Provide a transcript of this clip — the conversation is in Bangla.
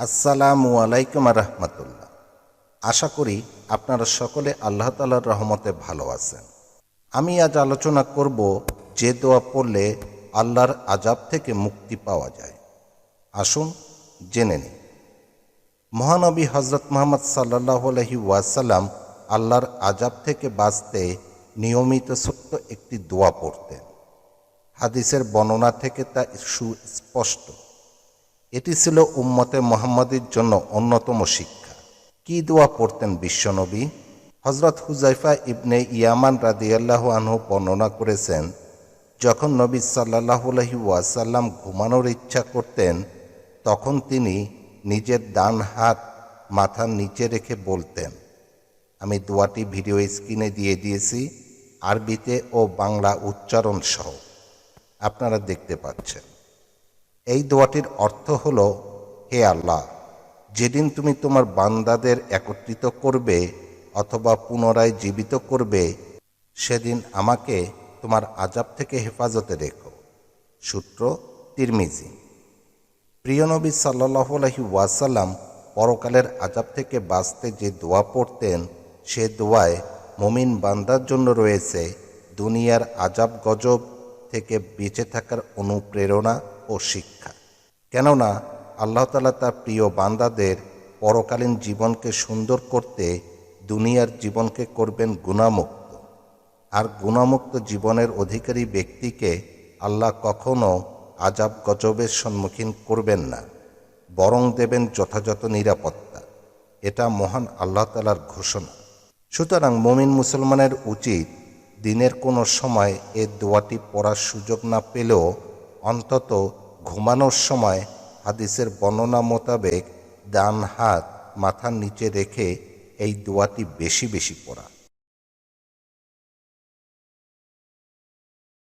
আসসালামু আলাইকুম রহমতুল্লাহ। আশা করি আপনারা সকলে আল্লাহ তাআলার রহমতে ভালো আছেন। আমি আজ আলোচনা করব যে দোয়া পড়লে আল্লাহর আযাব থেকে মুক্তি পাওয়া যায়। আসুন জেনে নিই। মহানবী হযরত মুহাম্মদ সাল্লাল্লাহু আলাইহি ওয়াসাল্লাম আল্লাহর আযাব থেকে বাঁচতে নিয়মিত ছোট্ট একটি দোয়া পড়তেন। হাদিসের বর্ণনা থেকে তা সুস্পষ্ট। এটি ছিল উম্মতে মুহাম্মাদীর জন্য অন্যতম শিক্ষা। কি দোয়া পড়তেন বিশ্বনবী? হযরত হুযায়ফা ইবনে ইয়ামান রাদিয়াল্লাহু আনহু বর্ণনা করেছেন, যখন নবী সাল্লাল্লাহু আলাইহি ওয়াসাল্লাম ঘুমানোর ইচ্ছা করতেন, তখন তিনি নিজের ডান হাত মাথার নিচে রেখে বলতেন। আমি দোয়াটি ভিডিও স্ক্রিনে দিয়ে দিয়েছি, আরবিতে ও বাংলা উচ্চারণ সহ। আপনারা দেখতে পাচ্ছেন। এই দোয়াটির অর্থ হল, হে আল্লাহ, যেদিন তুমি তোমার বান্দাদের একত্রিত করবে অথবা পুনরায় জীবিত করবে, সেদিন আমাকে তোমার আযাব থেকে হেফাজতে রেখো। সূত্র তিরমিজি। প্রিয় নবী সাল্লাল্লাহু আলাইহি ওয়াসাল্লাম পরকালের আযাব থেকে বাঁচতে যে দোয়া পড়তেন, সে দোয়ায় মুমিন বান্দার জন্য রয়েছে দুনিয়ার আযাব গজব থেকে বেঁচে থাকার অনুপ্রেরণা ও শিক্ষা। কেননা আল্লাহ তাআলা তার প্রিয় বান্দাদের পরকালীন জীবনকে সুন্দর করতে দুনিয়ার জীবনকে করবেন গুনাহমুক্ত। আর গুনাহমুক্ত জীবনের অধিকারী ব্যক্তিকে আল্লাহ কখনো আযাব গজবের সম্মুখীন করবেন না, বরং দেবেন যথাযথ নিরাপত্তা। এটা মহান আল্লাহ তাআলার ঘোষণা। সুতরাং মুমিন মুসলমানের উচিত দিনের কোনো সময় এ দোয়াটি পড়ার সুযোগ না পেলেও অন্তত ঘুমানোর সময় হাদিসের বর্ণনা মোতাবেক ডান হাত মাথার নিচে রেখে এই দোয়াটি বেশি বেশি পড়া।